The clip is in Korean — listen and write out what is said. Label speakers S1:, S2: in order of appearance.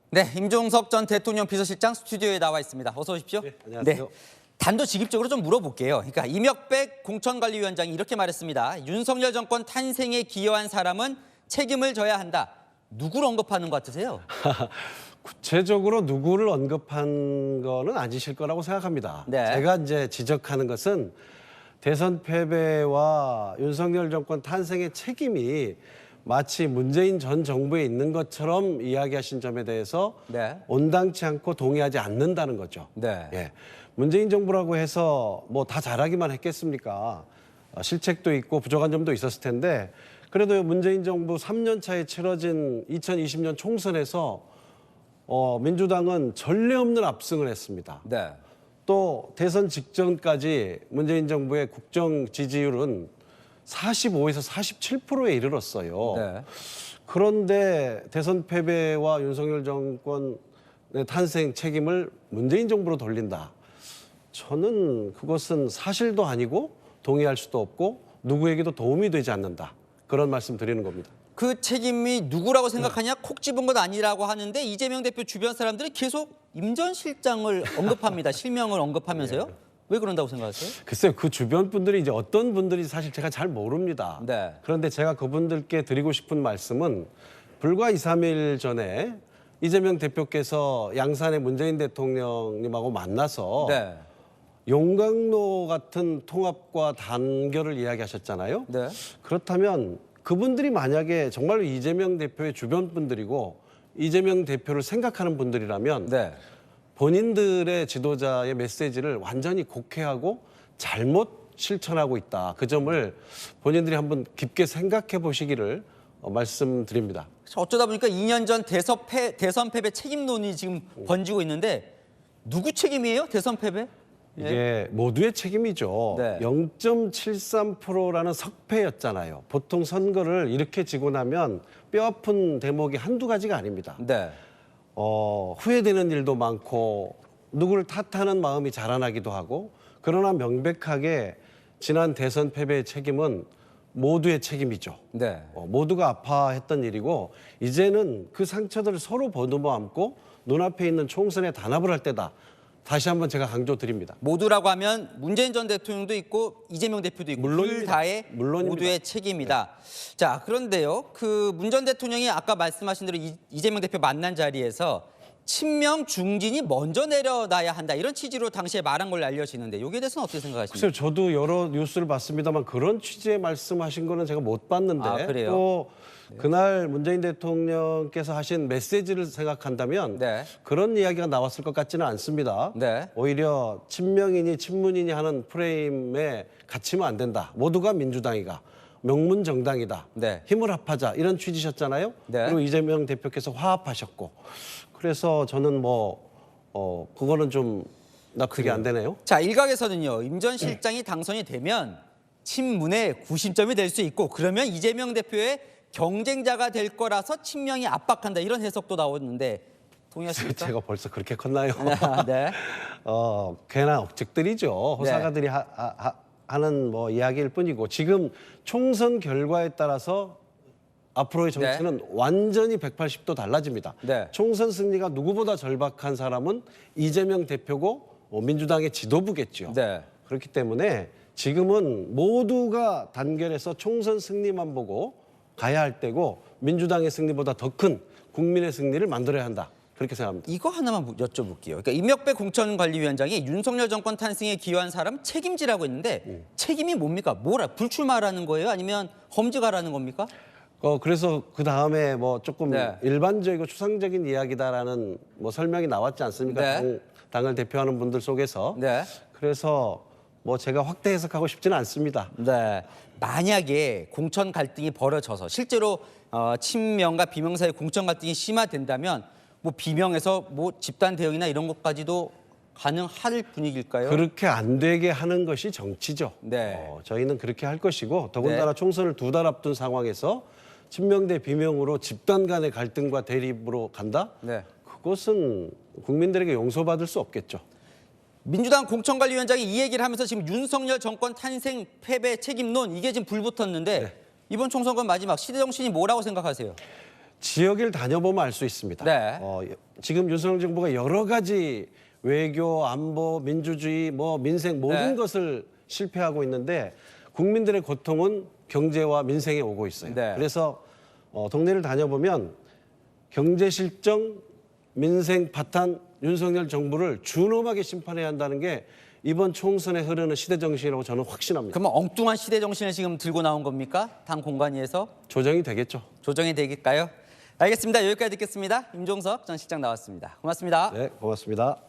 S1: 네, 임종석 전 대통령 비서실장 스튜디오에 나와 있습니다. 어서 오십시오.
S2: 네, 안녕하세요.
S1: 네, 단도직입적으로 좀 물어볼게요. 그러니까 이명백 공천관리위원장이 이렇게 말했습니다. 윤석열 정권 탄생에 기여한 사람은 책임을 져야 한다. 누구를 언급하는 것 같으세요?
S2: 구체적으로 누구를 언급한 거는 아니실 거라고 생각합니다.
S1: 네.
S2: 제가 이제 지적하는 것은 대선 패배와 윤석열 정권 탄생의 책임이 마치 문재인 전 정부에 있는 것처럼 이야기하신 점에 대해서
S1: 네.
S2: 온당치 않고 동의하지 않는다는 거죠.
S1: 네.
S2: 예. 문재인 정부라고 해서 뭐 다 잘하기만 했겠습니까? 실책도 있고 부족한 점도 있었을 텐데 그래도 문재인 정부 3년 차에 치러진 2020년 총선에서 민주당은 전례 없는 압승을 했습니다.
S1: 네.
S2: 또 대선 직전까지 문재인 정부의 국정 지지율은 45에서 47%에 이르렀어요.
S1: 네.
S2: 그런데 대선 패배와 윤석열 정권의 탄생 책임을 문재인 정부로 돌린다. 저는 그것은 사실도 아니고 동의할 수도 없고 누구에게도 도움이 되지 않는다. 그런 말씀 드리는 겁니다.
S1: 그 책임이 누구라고 생각하냐? 콕 집은 건 아니라고 하는데 이재명 대표 주변 사람들이 계속 임 전 실장을 언급합니다. 실명을 언급하면서요. 왜 그런다고 생각하세요?
S2: 글쎄요, 그 주변 분들이 이제 어떤 분들이 사실 제가 잘 모릅니다.
S1: 네.
S2: 그런데 제가 그분들께 드리고 싶은 말씀은 불과 2, 3일 전에 이재명 대표께서 양산의 문재인 대통령님하고 만나서
S1: 네.
S2: 용광로 같은 통합과 단결을 이야기하셨잖아요.
S1: 네.
S2: 그렇다면 그분들이 만약에 정말로 이재명 대표의 주변 분들이고 이재명 대표를 생각하는 분들이라면
S1: 네.
S2: 본인들의 지도자의 메시지를 완전히 곡해하고 잘못 실천하고 있다. 그 점을 본인들이 한번 깊게 생각해 보시기를 말씀드립니다.
S1: 어쩌다 보니까 2년 전 대선 패배 책임론이 지금 번지고 있는데 누구 책임이에요? 대선 패배?
S2: 이게 모두의 책임이죠.
S1: 네.
S2: 0.73%라는 석패였잖아요. 보통 선거를 이렇게 지고 나면 뼈아픈 대목이 한두 가지가 아닙니다.
S1: 네.
S2: 후회되는 일도 많고 누구를 탓하는 마음이 자라나기도 하고 그러나 명백하게 지난 대선 패배의 책임은 모두의 책임이죠.
S1: 네.
S2: 모두가 아파했던 일이고 이제는 그 상처들을 서로 보듬어 안고 눈앞에 있는 총선에 단합을 할 때다. 다시 한번 제가 강조드립니다.
S1: 모두라고 하면 문재인 전 대통령도 있고 이재명 대표도 있고
S2: 물론입니다.
S1: 둘 다의
S2: 물론입니다.
S1: 모두의 책임이다. 자, 그런데요. 그 문 전 대통령이 아까 말씀하신 대로 이재명 대표 만난 자리에서 친명 중진이 먼저 내려놔야 한다. 이런 취지로 당시에 말한 걸로 알려지는데 여기에 대해서는 어떻게 생각하십니까?
S2: 글쎄요, 저도 여러 뉴스를 봤습니다만 그런 취지의 말씀하신 거는 제가 못 봤는데
S1: 아, 그래요?
S2: 또 그날 문재인 대통령께서 하신 메시지를 생각한다면
S1: 네.
S2: 그런 이야기가 나왔을 것 같지는 않습니다.
S1: 네.
S2: 오히려 친명이니 친문이니 하는 프레임에 갇히면 안 된다. 모두가 민주당이가 명문 정당이다.
S1: 네.
S2: 힘을 합하자 이런 취지셨잖아요.
S1: 네.
S2: 그리고 이재명 대표께서 화합하셨고 그래서 저는 그거는 좀 납득이 안 되네요.
S1: 자, 일각에서는요. 임 전 실장이 당선이 되면 친문의 구심점이 될 수 있고 그러면 이재명 대표의 경쟁자가 될 거라서 친명이 압박한다. 이런 해석도 나오는데 동의하십니까?
S2: 제가 벌써 그렇게 컸나요?
S1: 네.
S2: 괜한 억측들이죠. 호사가들이 하는 이야기일 뿐이고 지금 총선 결과에 따라서 앞으로의 정치는 완전히 180도 달라집니다.
S1: 네.
S2: 총선 승리가 누구보다 절박한 사람은 이재명 대표고 민주당의 지도부겠죠.
S1: 네.
S2: 그렇기 때문에 지금은 모두가 단결해서 총선 승리만 보고 가야 할 때고 민주당의 승리보다 더 큰 국민의 승리를 만들어야 한다. 그렇게 생각합니다.
S1: 이거 하나만 여쭤볼게요. 그러니까 이명백 공천관리위원장이 윤석열 정권 탄생에 기여한 사람 책임지라고 했는데 책임이 뭡니까? 불출마라는 거예요? 아니면 험지가라는 겁니까?
S2: 그래서 그 다음에 조금
S1: 네.
S2: 일반적이고 추상적인 이야기다라는 설명이 나왔지 않습니까?
S1: 네.
S2: 당을 대표하는 분들 속에서.
S1: 네.
S2: 그래서 제가 확대 해석하고 싶지는 않습니다.
S1: 네. 만약에 공천 갈등이 벌어져서 실제로 친명과 비명 사이 공천 갈등이 심화된다면 비명에서 집단 대응이나 이런 것까지도 가능할 분위기일까요?
S2: 그렇게 안 되게 하는 것이 정치죠.
S1: 네.
S2: 저희는 그렇게 할 것이고 더군다나
S1: 네.
S2: 총선을 2달 앞둔 상황에서 친명 대 비명으로 집단 간의 갈등과 대립으로 간다?
S1: 네.
S2: 그것은 국민들에게 용서받을 수 없겠죠.
S1: 민주당 공천관리위원장이 이 얘기를 하면서 지금 윤석열 정권 탄생 패배 책임론 이게 지금 불붙었는데 이번 총선거 마지막 시대 정신이 뭐라고 생각하세요?
S2: 지역을 다녀보면 알 수 있습니다.
S1: 네.
S2: 지금 윤석열 정부가 여러 가지 외교, 안보, 민주주의, 뭐 민생 모든
S1: 네.
S2: 것을 실패하고 있는데 국민들의 고통은 경제와 민생에 오고 있어요.
S1: 네.
S2: 그래서 동네를 다녀보면 경제 실정, 민생 파탄, 윤석열 정부를 준엄하게 심판해야 한다는 게 이번 총선에 흐르는 시대 정신이라고 저는 확신합니다.
S1: 그러면 엉뚱한 시대 정신을 지금 들고 나온 겁니까? 당 공관위에서
S2: 조정이 되겠죠.
S1: 조정이 되길까요? 알겠습니다. 여기까지 듣겠습니다. 임종석 전 실장 나왔습니다. 고맙습니다.
S2: 네, 고맙습니다.